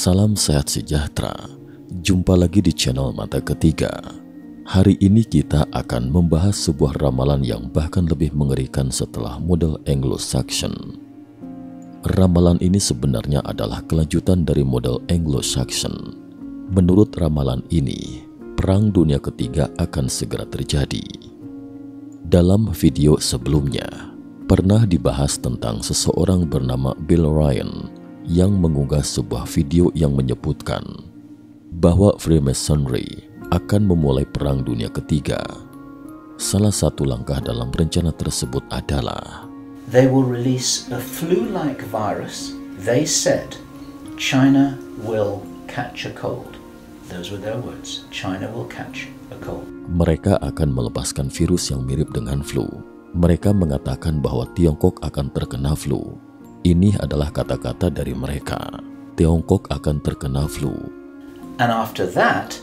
Salam sehat sejahtera. Jumpa lagi di channel Mata Ketiga. Hari ini kita akan membahas sebuah ramalan yang bahkan lebih mengerikan setelah model Anglo-Saxon. Ramalan ini sebenarnya adalah kelanjutan dari model Anglo-Saxon. Menurut ramalan ini, Perang Dunia Ketiga akan segera terjadi. Dalam video sebelumnya, pernah dibahas tentang seseorang bernama Bill Ryan yang mengunggah sebuah video yang menyebutkan bahwa Freemasonry akan memulai Perang Dunia Ketiga. Salah satu langkah dalam rencana tersebut adalah they will release a flu-like virus. They said China will catch a cold. Those were their words. China will catch a cold. Mereka akan melepaskan virus yang mirip dengan flu. Mereka mengatakan bahwa Tiongkok akan terkena flu. Ini adalah kata-kata dari mereka. Tiongkok akan terkena flu. And after that,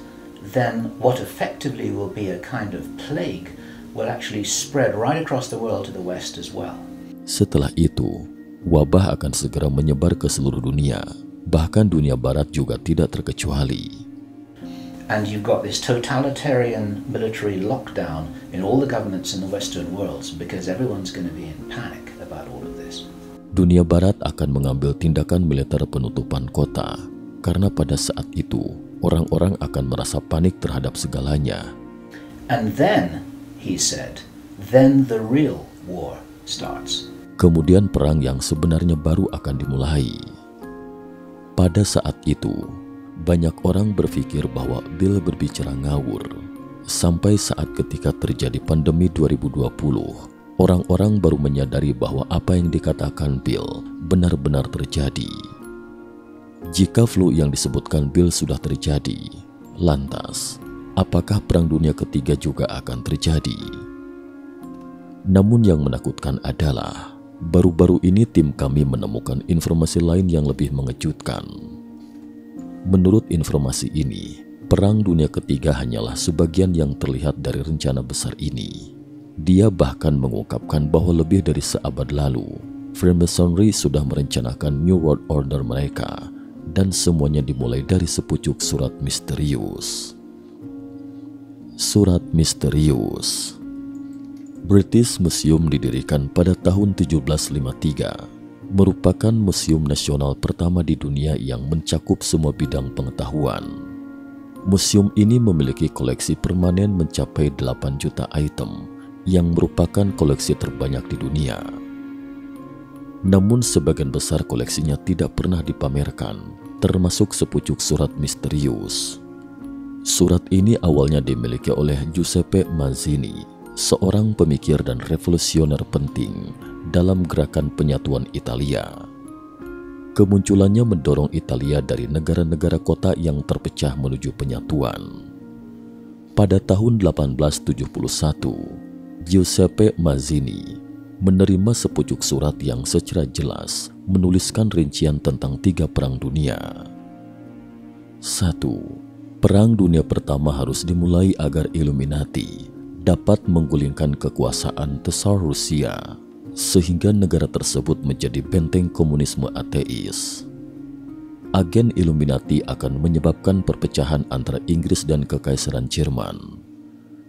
then what effectively will be a kind of plague will actually spread right across the world to the West as well. Setelah itu, wabah akan segera menyebar ke seluruh dunia. Bahkan dunia barat juga tidak terkecuali. And you've got this totalitarian military lockdown in all the governments in the Western world because everyone's going to be in panic about all of this. Dunia barat akan mengambil tindakan militer penutupan kota karena pada saat itu orang-orang akan merasa panik terhadap segalanya. And then, he said, then the real war starts. Kemudian perang yang sebenarnya baru akan dimulai. Pada saat itu, banyak orang berpikir bahwa Bill berbicara ngawur. Sampai saat ketika terjadi pandemi 2020, orang-orang baru menyadari bahwa apa yang dikatakan Bill benar-benar terjadi. Jika flu yang disebutkan Bill sudah terjadi, lantas apakah Perang Dunia Ketiga juga akan terjadi? Namun yang menakutkan adalah baru-baru ini tim kami menemukan informasi lain yang lebih mengejutkan. Menurut informasi ini, Perang Dunia Ketiga hanyalah sebagian yang terlihat dari rencana besar ini. Dia bahkan mengungkapkan bahwa lebih dari seabad lalu, Freemasonry sudah merencanakan New World Order mereka, dan semuanya dimulai dari sepucuk surat misterius. Surat misterius. British Museum didirikan pada tahun 1753, merupakan museum nasional pertama di dunia yang mencakup semua bidang pengetahuan. Museum ini memiliki koleksi permanen mencapai 8 juta item, yang merupakan koleksi terbanyak di dunia. Namun sebagian besar koleksinya tidak pernah dipamerkan, termasuk sepucuk surat misterius. Surat ini awalnya dimiliki oleh Giuseppe Mazzini, seorang pemikir dan revolusioner penting dalam gerakan penyatuan Italia. Kemunculannya mendorong Italia dari negara-negara kota yang terpecah menuju penyatuan. Pada tahun 1871, Giuseppe Mazzini menerima sepucuk surat yang secara jelas menuliskan rincian tentang 3 perang dunia. 1. Perang Dunia Pertama harus dimulai agar Illuminati dapat menggulingkan kekuasaan Tsar Rusia, sehingga negara tersebut menjadi benteng komunisme ateis. Agen Illuminati akan menyebabkan perpecahan antara Inggris dan Kekaisaran Jerman.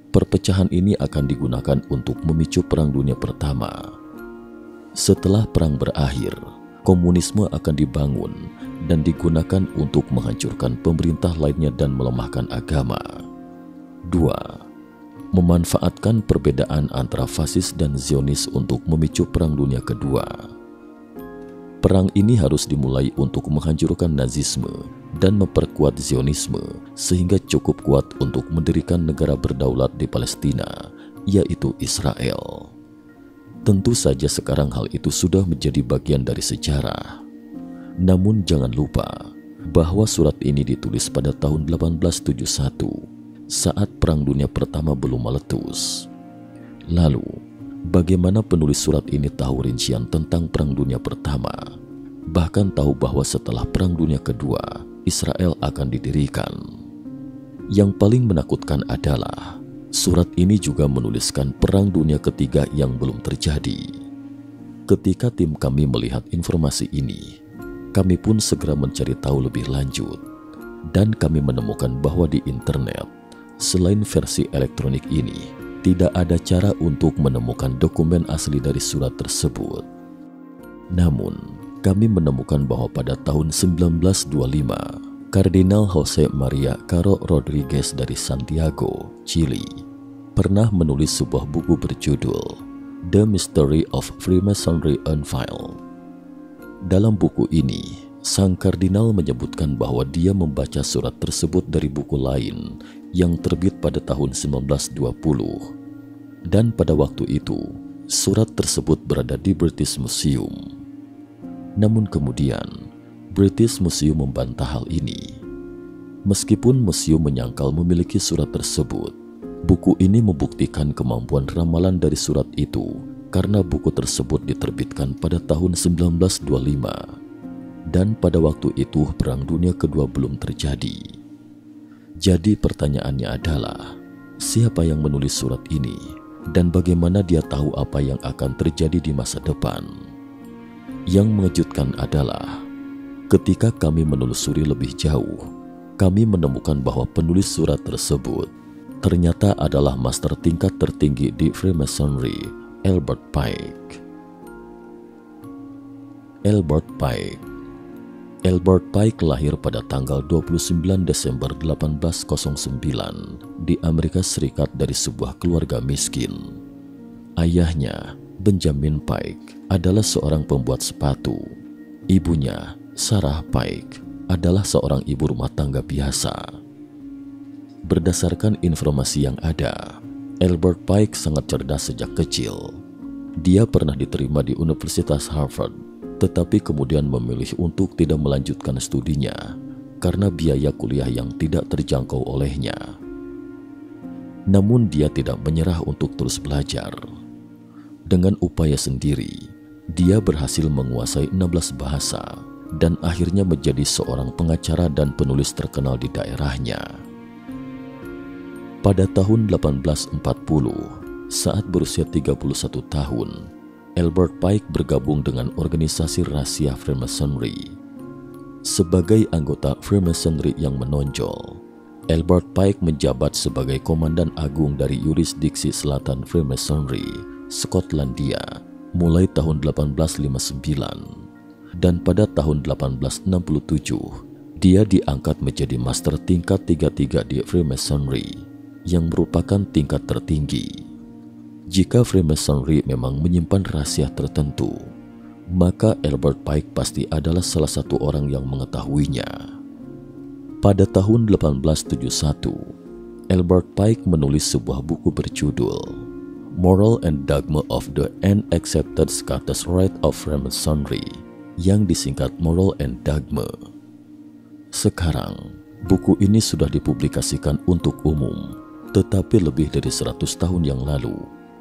Perpecahan ini akan digunakan untuk memicu Perang Dunia Pertama. Setelah perang berakhir, komunisme akan dibangun dan digunakan untuk menghancurkan pemerintah lainnya dan melemahkan agama. 2. Memanfaatkan perbedaan antara fasis dan Zionis untuk memicu Perang Dunia Kedua. Perang ini harus dimulai untuk menghancurkan Nazisme dan memperkuat Zionisme sehingga cukup kuat untuk mendirikan negara berdaulat di Palestina, yaitu Israel. Tentu saja sekarang hal itu sudah menjadi bagian dari sejarah. Namun jangan lupa bahwa surat ini ditulis pada tahun 1871 saat Perang Dunia Pertama belum meletus. Lalu, bagaimana penulis surat ini tahu rincian tentang Perang Dunia Pertama? Bahkan tahu bahwa setelah Perang Dunia Kedua, Israel akan didirikan. Yang paling menakutkan adalah surat ini juga menuliskan Perang Dunia Ketiga yang belum terjadi. Ketika tim kami melihat informasi ini, kami pun segera mencari tahu lebih lanjut, dan kami menemukan bahwa di internet, selain versi elektronik ini, tidak ada cara untuk menemukan dokumen asli dari surat tersebut. Namun, kami menemukan bahwa pada tahun 1925, Kardinal Jose Maria Caro Rodriguez dari Santiago, Chili, pernah menulis sebuah buku berjudul The Mystery of Freemasonry Unveiled. Dalam buku ini, sang kardinal menyebutkan bahwa dia membaca surat tersebut dari buku lain yang terbit pada tahun 1920. Dan pada waktu itu, surat tersebut berada di British Museum. Namun kemudian, British Museum membantah hal ini. Meskipun museum menyangkal memiliki surat tersebut, buku ini membuktikan kemampuan ramalan dari surat itu karena buku tersebut diterbitkan pada tahun 1925. Dan pada waktu itu Perang Dunia Kedua belum terjadi. Jadi pertanyaannya adalah, siapa yang menulis surat ini dan bagaimana dia tahu apa yang akan terjadi di masa depan? Yang mengejutkan adalah, ketika kami menelusuri lebih jauh, kami menemukan bahwa penulis surat tersebut ternyata adalah master tingkat tertinggi di Freemasonry, Albert Pike. Albert Pike lahir pada tanggal 29 Desember 1809 di Amerika Serikat dari sebuah keluarga miskin. Ayahnya, Benjamin Pike, adalah seorang pembuat sepatu. Ibunya, Sarah Pike, adalah seorang ibu rumah tangga biasa. Berdasarkan informasi yang ada, Albert Pike sangat cerdas sejak kecil. Dia pernah diterima di Universitas Harvard, tetapi kemudian memilih untuk tidak melanjutkan studinya karena biaya kuliah yang tidak terjangkau olehnya. Namun dia tidak menyerah untuk terus belajar. Dengan upaya sendiri, dia berhasil menguasai 16 bahasa dan akhirnya menjadi seorang pengacara dan penulis terkenal di daerahnya. Pada tahun 1840, saat berusia 31 tahun, Albert Pike bergabung dengan organisasi rahasia Freemasonry. Sebagai anggota Freemasonry yang menonjol, Albert Pike menjabat sebagai Komandan Agung dari yurisdiksi Selatan Freemasonry, Skotlandia, mulai tahun 1859. Dan pada tahun 1867, dia diangkat menjadi Master tingkat 33 di Freemasonry, yang merupakan tingkat tertinggi. Jika Freemasonry memang menyimpan rahasia tertentu, maka Albert Pike pasti adalah salah satu orang yang mengetahuinya. Pada tahun 1871, Albert Pike menulis sebuah buku berjudul Moral and Dogma of the Unaccepted Scottish Rite of Freemasonry, yang disingkat Moral and Dogma. Sekarang, buku ini sudah dipublikasikan untuk umum, tetapi lebih dari 100 tahun yang lalu,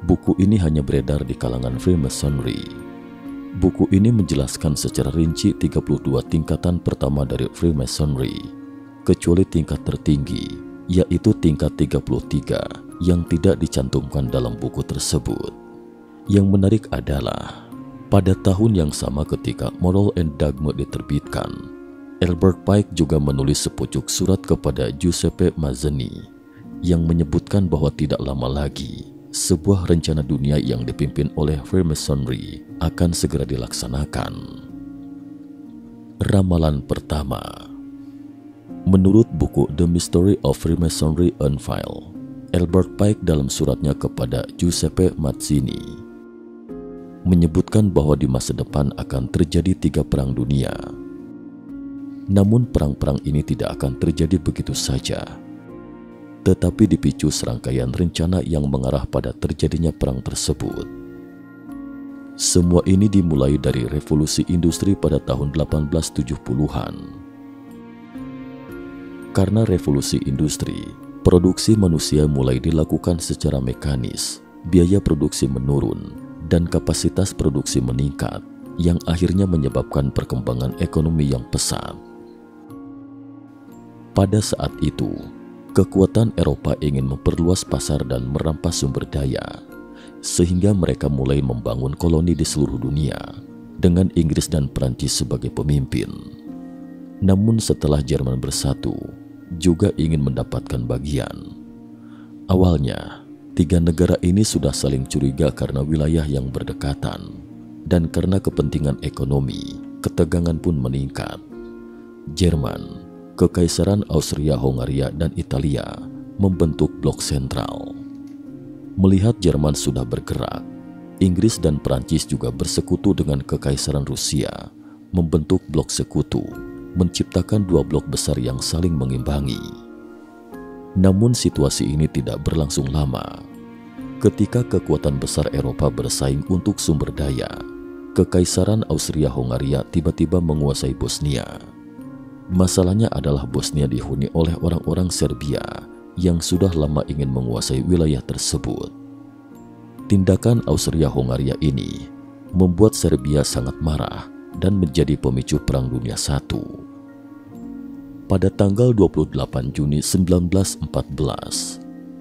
buku ini hanya beredar di kalangan Freemasonry. Buku ini menjelaskan secara rinci 32 tingkatan pertama dari Freemasonry, kecuali tingkat tertinggi, yaitu tingkat 33 yang tidak dicantumkan dalam buku tersebut. Yang menarik adalah, pada tahun yang sama ketika Moral and Dogma diterbitkan, Albert Pike juga menulis sepucuk surat kepada Giuseppe Mazzini yang menyebutkan bahwa tidak lama lagi sebuah rencana dunia yang dipimpin oleh Freemasonry akan segera dilaksanakan. Ramalan pertama. Menurut buku The Mystery of Freemasonry Unveiled, Albert Pike dalam suratnya kepada Giuseppe Mazzini menyebutkan bahwa di masa depan akan terjadi 3 perang dunia. Namun perang-perang ini tidak akan terjadi begitu saja, tetapi dipicu serangkaian rencana yang mengarah pada terjadinya perang tersebut. Semua ini dimulai dari revolusi industri pada tahun 1870-an. Karena revolusi industri, produksi manusia mulai dilakukan secara mekanis, biaya produksi menurun, dan kapasitas produksi meningkat, yang akhirnya menyebabkan perkembangan ekonomi yang pesat. Pada saat itu, kekuatan Eropa ingin memperluas pasar dan merampas sumber daya, sehingga mereka mulai membangun koloni di seluruh dunia. dengan Inggris dan Prancis sebagai pemimpin. Namun setelah Jerman bersatu, juga ingin mendapatkan bagian. Awalnya, tiga negara ini sudah saling curiga karena wilayah yang berdekatan, dan karena kepentingan ekonomi, ketegangan pun meningkat. Jerman, Kekaisaran Austria-Hongaria, dan Italia membentuk blok sentral. Melihat Jerman sudah bergerak, Inggris dan Prancis juga bersekutu dengan Kekaisaran Rusia, membentuk blok sekutu, menciptakan dua blok besar yang saling mengimbangi. Namun situasi ini tidak berlangsung lama. Ketika kekuatan besar Eropa bersaing untuk sumber daya, Kekaisaran Austria-Hongaria tiba-tiba menguasai Bosnia. Masalahnya adalah Bosnia dihuni oleh orang-orang Serbia yang sudah lama ingin menguasai wilayah tersebut. Tindakan Austria-Hongaria ini membuat Serbia sangat marah dan menjadi pemicu Perang Dunia I. Pada tanggal 28 Juni 1914,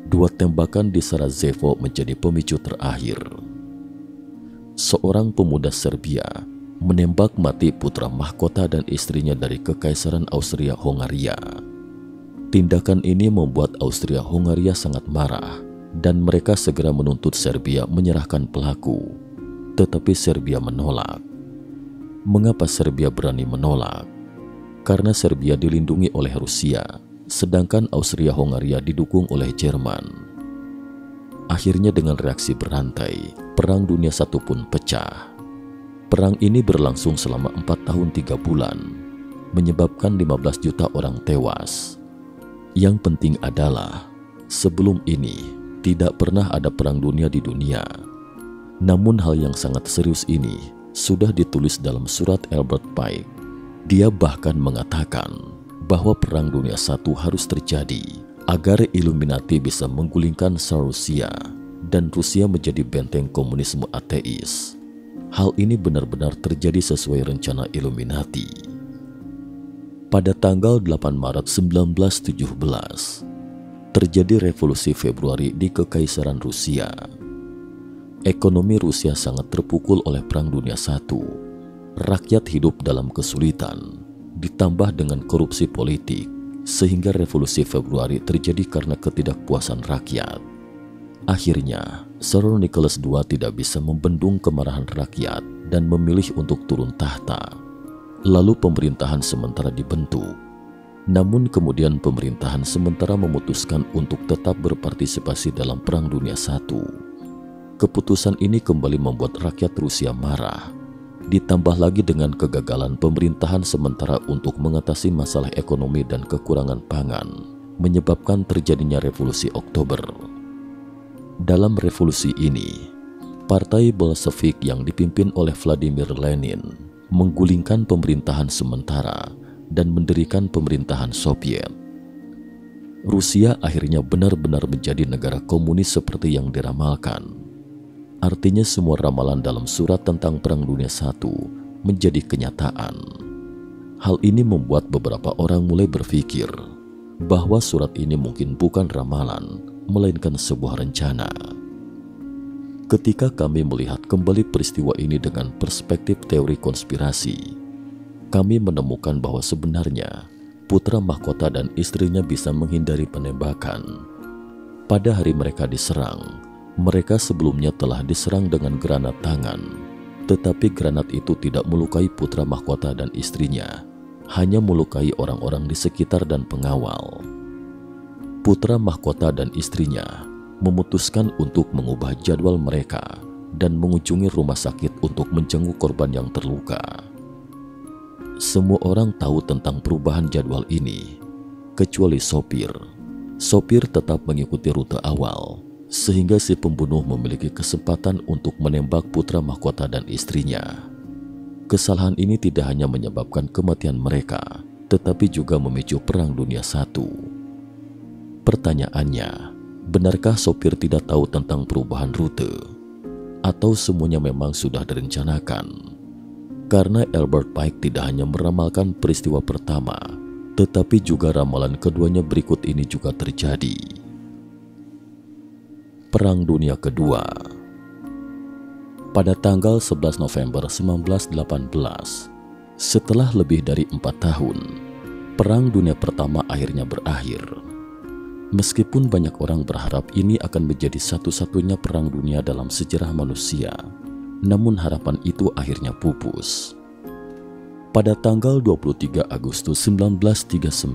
dua tembakan di Sarajevo menjadi pemicu terakhir. Seorang pemuda Serbia menembak mati putra mahkota dan istrinya dari Kekaisaran Austria-Hongaria. Tindakan ini membuat Austria-Hongaria sangat marah dan mereka segera menuntut Serbia menyerahkan pelaku. Tetapi Serbia menolak. Mengapa Serbia berani menolak? Karena Serbia dilindungi oleh Rusia, sedangkan Austria-Hongaria didukung oleh Jerman. Akhirnya dengan reaksi berantai, Perang Dunia I pun pecah. Perang ini berlangsung selama 4 tahun 3 bulan, menyebabkan 15 juta orang tewas. Yang penting adalah, sebelum ini tidak pernah ada perang dunia di dunia. Namun hal yang sangat serius ini sudah ditulis dalam surat Albert Pike. Dia bahkan mengatakan bahwa Perang Dunia I harus terjadi agar Illuminati bisa menggulingkan Tsar Rusia dan Rusia menjadi benteng komunisme ateis. Hal ini benar-benar terjadi sesuai rencana Illuminati. Pada tanggal 8 Maret 1917, terjadi revolusi Februari di Kekaisaran Rusia. Ekonomi Rusia sangat terpukul oleh Perang Dunia I. Rakyat hidup dalam kesulitan, ditambah dengan korupsi politik, sehingga revolusi Februari terjadi karena ketidakpuasan rakyat. Akhirnya, Tsar Nicholas II tidak bisa membendung kemarahan rakyat dan memilih untuk turun tahta. Lalu pemerintahan sementara dibentuk. Namun kemudian pemerintahan sementara memutuskan untuk tetap berpartisipasi dalam Perang Dunia I. Keputusan ini kembali membuat rakyat Rusia marah. Ditambah lagi dengan kegagalan pemerintahan sementara untuk mengatasi masalah ekonomi dan kekurangan pangan, menyebabkan terjadinya revolusi Oktober. Dalam revolusi ini, Partai Bolshevik yang dipimpin oleh Vladimir Lenin menggulingkan pemerintahan sementara dan mendirikan pemerintahan Soviet. Rusia akhirnya benar-benar menjadi negara komunis seperti yang diramalkan. Artinya semua ramalan dalam surat tentang Perang Dunia I menjadi kenyataan. Hal ini membuat beberapa orang mulai berpikir bahwa surat ini mungkin bukan ramalan, melainkan sebuah rencana. Ketika kami melihat kembali peristiwa ini dengan perspektif teori konspirasi, kami menemukan bahwa sebenarnya putra mahkota dan istrinya bisa menghindari penembakan. Pada hari mereka diserang, mereka sebelumnya telah diserang dengan granat tangan, tetapi granat itu tidak melukai putra mahkota dan istrinya, hanya melukai orang-orang di sekitar dan pengawal. Putra mahkota dan istrinya memutuskan untuk mengubah jadwal mereka dan mengunjungi rumah sakit untuk menjenguk korban yang terluka. Semua orang tahu tentang perubahan jadwal ini, kecuali sopir. Sopir tetap mengikuti rute awal, sehingga si pembunuh memiliki kesempatan untuk menembak putra mahkota dan istrinya. Kesalahan ini tidak hanya menyebabkan kematian mereka, tetapi juga memicu Perang Dunia I. Pertanyaannya, benarkah sopir tidak tahu tentang perubahan rute? Atau semuanya memang sudah direncanakan? Karena Albert Pike tidak hanya meramalkan peristiwa pertama, tetapi juga ramalan keduanya berikut ini juga terjadi. Perang Dunia Kedua. pada tanggal 11 November 1918. Setelah lebih dari 4 tahun, Perang Dunia Pertama akhirnya berakhir. Meskipun banyak orang berharap ini akan menjadi satu-satunya perang dunia dalam sejarah manusia, namun harapan itu akhirnya pupus. Pada tanggal 23 Agustus 1939,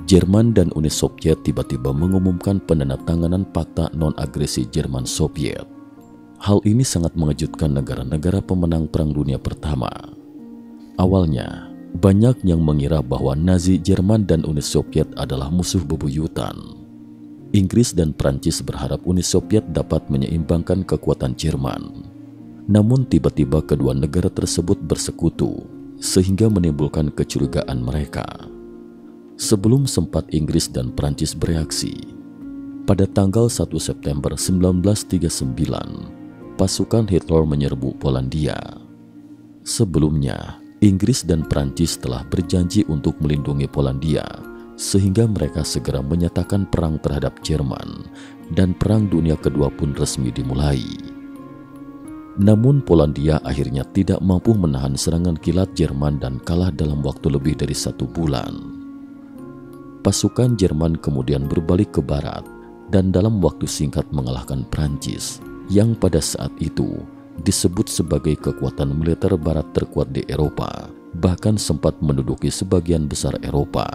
Jerman dan Uni Soviet tiba-tiba mengumumkan penandatanganan Fakta Non-Agresi Jerman-Soviet. Hal ini sangat mengejutkan negara-negara pemenang Perang Dunia Pertama. Awalnya, banyak yang mengira bahwa Nazi Jerman dan Uni Soviet adalah musuh bebuyutan. Inggris dan Prancis berharap Uni Soviet dapat menyeimbangkan kekuatan Jerman. Namun tiba-tiba kedua negara tersebut bersekutu, sehingga menimbulkan kecurigaan mereka. Sebelum sempat Inggris dan Prancis bereaksi, pada tanggal 1 September 1939, pasukan Hitler menyerbu Polandia. Sebelumnya, Inggris dan Prancis telah berjanji untuk melindungi Polandia, sehingga mereka segera menyatakan perang terhadap Jerman, dan Perang Dunia Kedua pun resmi dimulai. Namun Polandia akhirnya tidak mampu menahan serangan kilat Jerman dan kalah dalam waktu lebih dari 1 bulan. Pasukan Jerman kemudian berbalik ke barat dan dalam waktu singkat mengalahkan Prancis, yang pada saat itu disebut sebagai kekuatan militer barat terkuat di Eropa, bahkan sempat menduduki sebagian besar Eropa.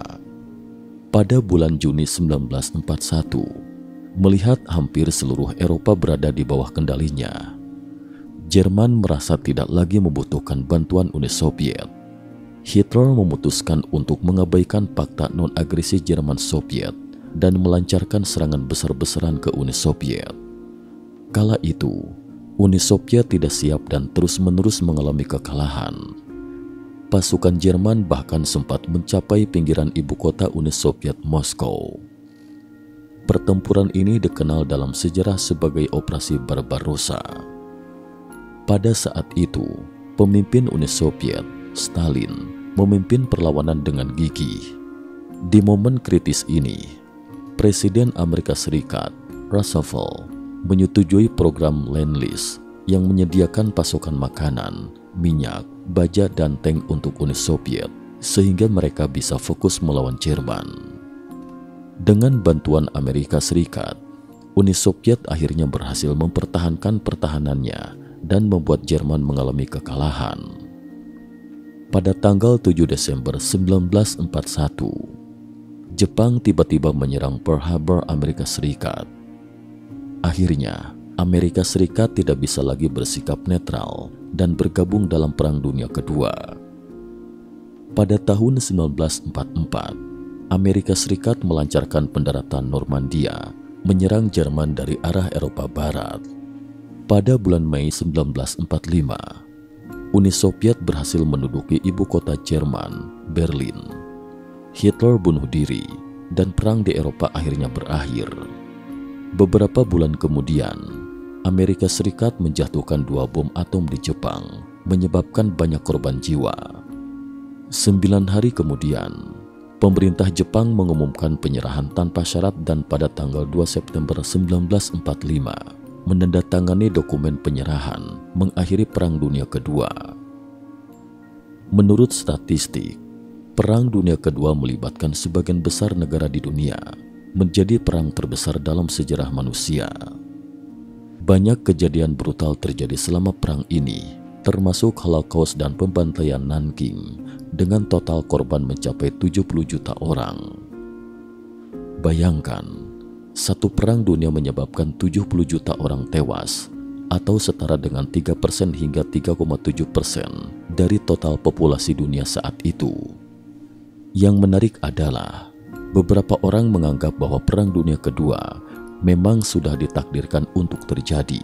Pada bulan Juni 1941, melihat hampir seluruh Eropa berada di bawah kendalinya, Jerman merasa tidak lagi membutuhkan bantuan Uni Soviet. Hitler memutuskan untuk mengabaikan Fakta Non-Agresi Jerman-Soviet dan melancarkan serangan besar-besaran ke Uni Soviet. Kala itu, Uni Soviet tidak siap dan terus-menerus mengalami kekalahan. Pasukan Jerman bahkan sempat mencapai pinggiran ibu kota Uni Soviet, Moskow. Pertempuran ini dikenal dalam sejarah sebagai Operasi Barbarossa. Pada saat itu, pemimpin Uni Soviet, Stalin, memimpin perlawanan dengan gigih. Di momen kritis ini, Presiden Amerika Serikat, Roosevelt, menyetujui program Lend-Lease yang menyediakan pasokan makanan, minyak, baja, dan tank untuk Uni Soviet, sehingga mereka bisa fokus melawan Jerman. Dengan bantuan Amerika Serikat, Uni Soviet akhirnya berhasil mempertahankan pertahanannya dan membuat Jerman mengalami kekalahan. Pada tanggal 7 Desember 1941, Jepang tiba-tiba menyerang Pearl Harbor, Amerika Serikat. Akhirnya, Amerika Serikat tidak bisa lagi bersikap netral dan bergabung dalam Perang Dunia Kedua. Pada tahun 1944, Amerika Serikat melancarkan pendaratan Normandia, menyerang Jerman dari arah Eropa Barat. Pada bulan Mei 1945, Uni Soviet berhasil menduduki ibu kota Jerman, Berlin. Hitler bunuh diri, dan perang di Eropa akhirnya berakhir. Beberapa bulan kemudian, Amerika Serikat menjatuhkan 2 bom atom di Jepang, menyebabkan banyak korban jiwa. 9 hari kemudian, pemerintah Jepang mengumumkan penyerahan tanpa syarat dan pada tanggal 2 September 1945, menandatangani dokumen penyerahan mengakhiri Perang Dunia Kedua. Menurut statistik, Perang Dunia Kedua melibatkan sebagian besar negara di dunia, menjadi perang terbesar dalam sejarah manusia. Banyak kejadian brutal terjadi selama perang ini, termasuk Holocaust dan pembantaian Nanking, dengan total korban mencapai 70 juta orang. Bayangkan, satu perang dunia menyebabkan 70 juta orang tewas, atau setara dengan 3% hingga 3,7% dari total populasi dunia saat itu. Yang menarik adalah, beberapa orang menganggap bahwa Perang Dunia Kedua memang sudah ditakdirkan untuk terjadi.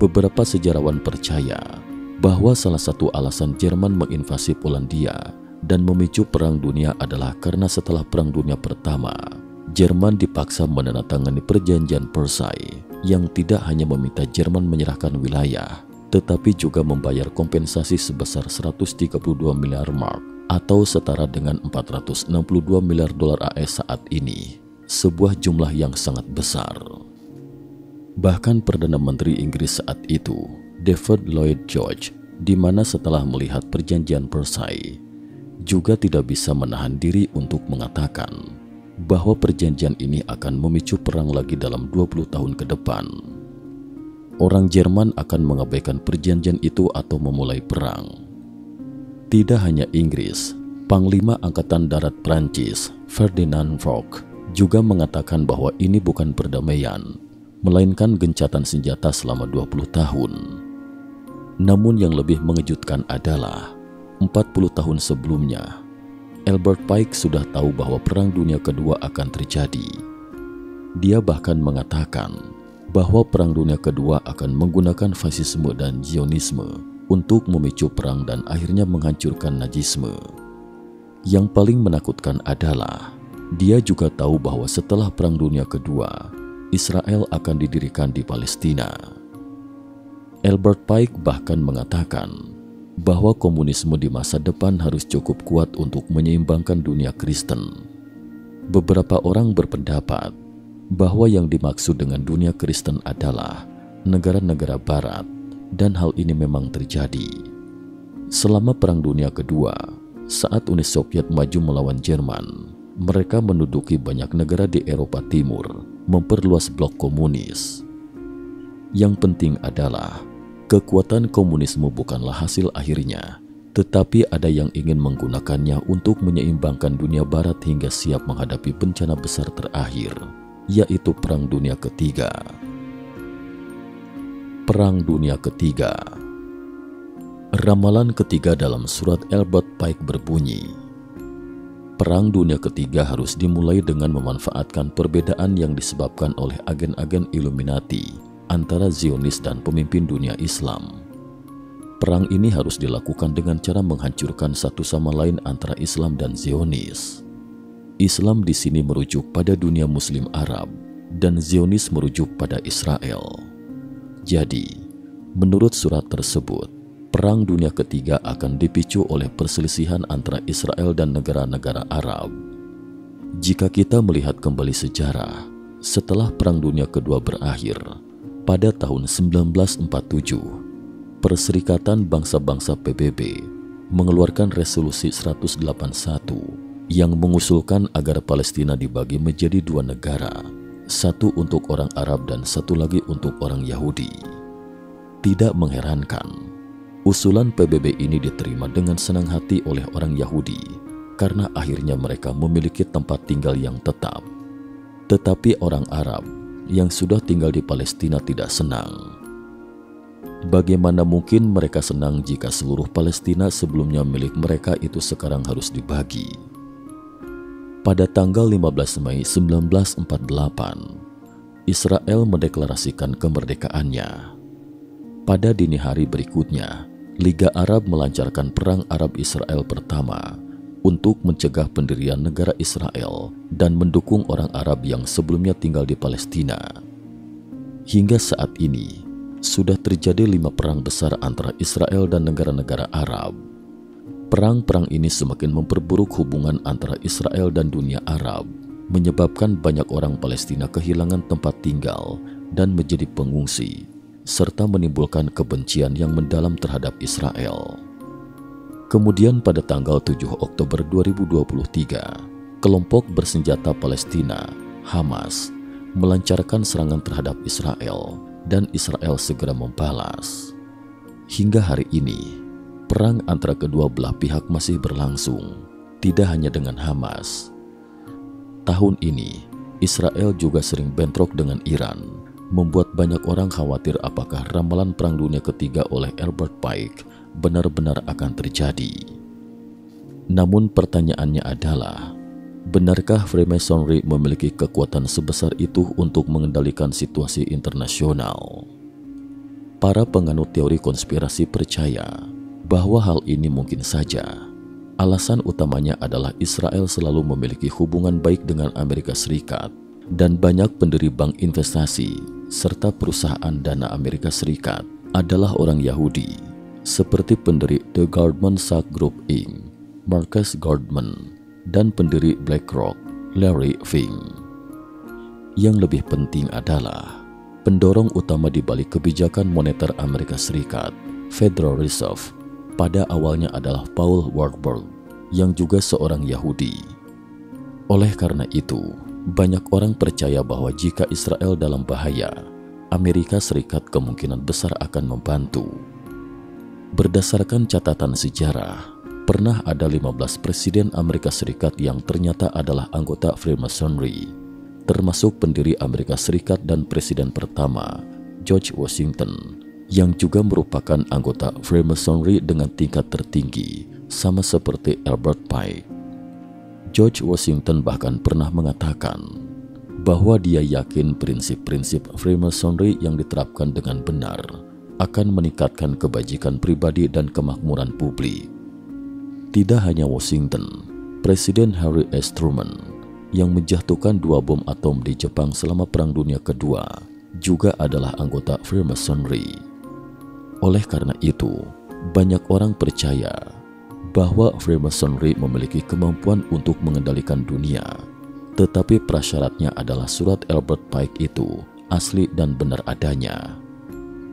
Beberapa sejarawan percaya bahwa salah satu alasan Jerman menginvasi Polandia dan memicu Perang Dunia adalah karena setelah Perang Dunia Pertama, Jerman dipaksa menandatangani Perjanjian Versailles yang tidak hanya meminta Jerman menyerahkan wilayah, tetapi juga membayar kompensasi sebesar 132 miliar mark atau setara dengan 462 miliar dolar AS saat ini, sebuah jumlah yang sangat besar. Bahkan Perdana Menteri Inggris saat itu, David Lloyd George, di mana setelah melihat perjanjian Versailles, juga tidak bisa menahan diri untuk mengatakan bahwa perjanjian ini akan memicu perang lagi dalam 20 tahun ke depan. Orang Jerman akan mengabaikan perjanjian itu atau memulai perang. Tidak hanya Inggris, Panglima Angkatan Darat Prancis, Ferdinand Foch, juga mengatakan bahwa ini bukan perdamaian, melainkan gencatan senjata selama 20 tahun. Namun yang lebih mengejutkan adalah 40 tahun sebelumnya, Albert Pike sudah tahu bahwa Perang Dunia Kedua akan terjadi. Dia bahkan mengatakan bahwa Perang Dunia Kedua akan menggunakan fasisme dan Zionisme untuk memicu perang dan akhirnya menghancurkan Nazisme. Yang paling menakutkan adalah dia juga tahu bahwa setelah Perang Dunia Kedua, Israel akan didirikan di Palestina. Albert Pike bahkan mengatakan bahwa komunisme di masa depan harus cukup kuat untuk menyeimbangkan dunia Kristen. Beberapa orang berpendapat bahwa yang dimaksud dengan dunia Kristen adalah negara-negara Barat, dan hal ini memang terjadi. Selama Perang Dunia Kedua, saat Uni Soviet maju melawan Jerman, mereka menduduki banyak negara di Eropa Timur, memperluas blok komunis. Yang penting adalah kekuatan komunisme bukanlah hasil akhirnya, tetapi ada yang ingin menggunakannya untuk menyeimbangkan dunia Barat hingga siap menghadapi bencana besar terakhir, yaitu Perang Dunia Ketiga. Perang Dunia Ketiga. Ramalan ketiga dalam surat Albert Pike berbunyi, Perang Dunia Ketiga harus dimulai dengan memanfaatkan perbedaan yang disebabkan oleh agen-agen Illuminati antara Zionis dan pemimpin dunia Islam. Perang ini harus dilakukan dengan cara menghancurkan satu sama lain antara Islam dan Zionis. Islam di sini merujuk pada dunia Muslim Arab dan Zionis merujuk pada Israel. Jadi, menurut surat tersebut, Perang Dunia Ketiga akan dipicu oleh perselisihan antara Israel dan negara-negara Arab. Jika kita melihat kembali sejarah, setelah Perang Dunia Kedua berakhir, pada tahun 1947, Perserikatan Bangsa-Bangsa PBB mengeluarkan Resolusi 181 yang mengusulkan agar Palestina dibagi menjadi dua negara, satu untuk orang Arab dan satu lagi untuk orang Yahudi. Tidak mengherankan, usulan PBB ini diterima dengan senang hati oleh orang Yahudi karena akhirnya mereka memiliki tempat tinggal yang tetap. Tetapi orang Arab yang sudah tinggal di Palestina tidak senang. Bagaimana mungkin mereka senang jika seluruh Palestina sebelumnya milik mereka itu sekarang harus dibagi? Pada tanggal 15 Mei 1948, Israel mendeklarasikan kemerdekaannya. Pada dini hari berikutnya, Liga Arab melancarkan Perang Arab-Israel pertama untuk mencegah pendirian negara Israel dan mendukung orang Arab yang sebelumnya tinggal di Palestina. Hingga saat ini, sudah terjadi 5 perang besar antara Israel dan negara-negara Arab. Perang-perang ini semakin memperburuk hubungan antara Israel dan dunia Arab, menyebabkan banyak orang Palestina kehilangan tempat tinggal dan menjadi pengungsi, serta menimbulkan kebencian yang mendalam terhadap Israel. Kemudian pada tanggal 7 Oktober 2023, kelompok bersenjata Palestina, Hamas, melancarkan serangan terhadap Israel dan Israel segera membalas. Hingga hari ini, perang antara kedua belah pihak masih berlangsung, tidak hanya dengan Hamas. Tahun ini, Israel juga sering bentrok dengan Iran, membuat banyak orang khawatir apakah ramalan Perang Dunia Ketiga oleh Albert Pike benar-benar akan terjadi. Namun pertanyaannya adalah, benarkah Freemasonry memiliki kekuatan sebesar itu untuk mengendalikan situasi internasional? Para penganut teori konspirasi percaya bahwa hal ini mungkin saja. Alasan utamanya adalah Israel selalu memiliki hubungan baik dengan Amerika Serikat dan banyak pendiri bank investasi serta perusahaan dana Amerika Serikat adalah orang Yahudi, seperti pendiri The Goldman Sachs Group Inc., Marcus Goldman, dan pendiri BlackRock, Larry Fink. Yang lebih penting adalah pendorong utama di balik kebijakan moneter Amerika Serikat, Federal Reserve, pada awalnya adalah Paul Warburg, yang juga seorang Yahudi. Oleh karena itu, banyak orang percaya bahwa jika Israel dalam bahaya, Amerika Serikat kemungkinan besar akan membantu. Berdasarkan catatan sejarah, pernah ada 15 presiden Amerika Serikat yang ternyata adalah anggota Freemasonry, termasuk pendiri Amerika Serikat dan presiden pertama, George Washington, yang juga merupakan anggota Freemasonry dengan tingkat tertinggi, sama seperti Albert Pike. George Washington bahkan pernah mengatakan bahwa dia yakin prinsip-prinsip Freemasonry yang diterapkan dengan benar akan meningkatkan kebajikan pribadi dan kemakmuran publik. Tidak hanya Washington, Presiden Harry S. Truman yang menjatuhkan 2 bom atom di Jepang selama Perang Dunia Kedua juga adalah anggota Freemasonry. Oleh karena itu, banyak orang percaya bahwa Freemasonry memiliki kemampuan untuk mengendalikan dunia, tetapi prasyaratnya adalah surat Albert Pike itu asli dan benar adanya.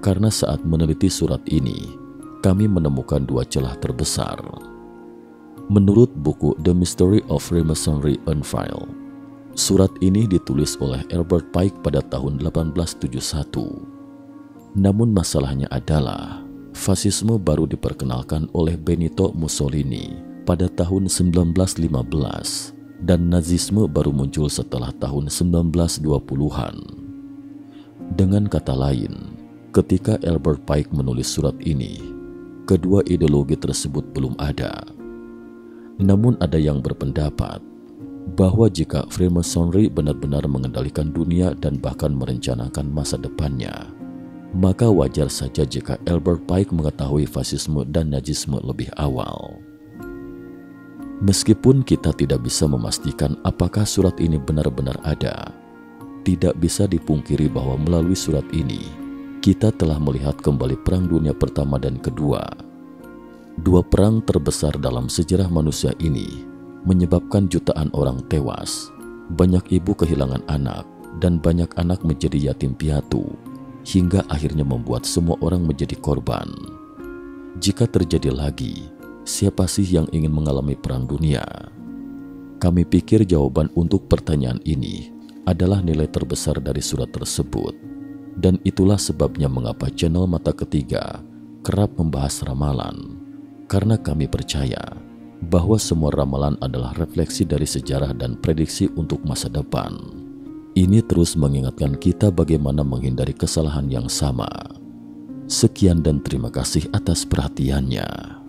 Karena saat meneliti surat ini, kami menemukan 2 celah terbesar. Menurut buku The Mystery of Freemasonry Unfiled, surat ini ditulis oleh Albert Pike pada tahun 1871. Namun masalahnya adalah fasisme baru diperkenalkan oleh Benito Mussolini pada tahun 1915 dan Nazisme baru muncul setelah tahun 1920-an. Dengan kata lain, ketika Albert Pike menulis surat ini, kedua ideologi tersebut belum ada. Namun ada yang berpendapat bahwa jika Freemasonry benar-benar mengendalikan dunia dan bahkan merencanakan masa depannya, maka wajar saja jika Albert Pike mengetahui fasisme dan Nazisme lebih awal. Meskipun kita tidak bisa memastikan apakah surat ini benar-benar ada, tidak bisa dipungkiri bahwa melalui surat ini, kita telah melihat kembali Perang Dunia Pertama dan Kedua. 2 perang terbesar dalam sejarah manusia ini menyebabkan jutaan orang tewas, banyak ibu kehilangan anak, dan banyak anak menjadi yatim piatu, hingga akhirnya membuat semua orang menjadi korban. Jika terjadi lagi, siapa sih yang ingin mengalami perang dunia? Kami pikir jawaban untuk pertanyaan ini adalah nilai terbesar dari surat tersebut, dan itulah sebabnya mengapa channel Mata Ketiga kerap membahas ramalan. Karena kami percaya bahwa semua ramalan adalah refleksi dari sejarah dan prediksi untuk masa depan. Ini terus mengingatkan kita bagaimana menghindari kesalahan yang sama. Sekian dan terima kasih atas perhatiannya.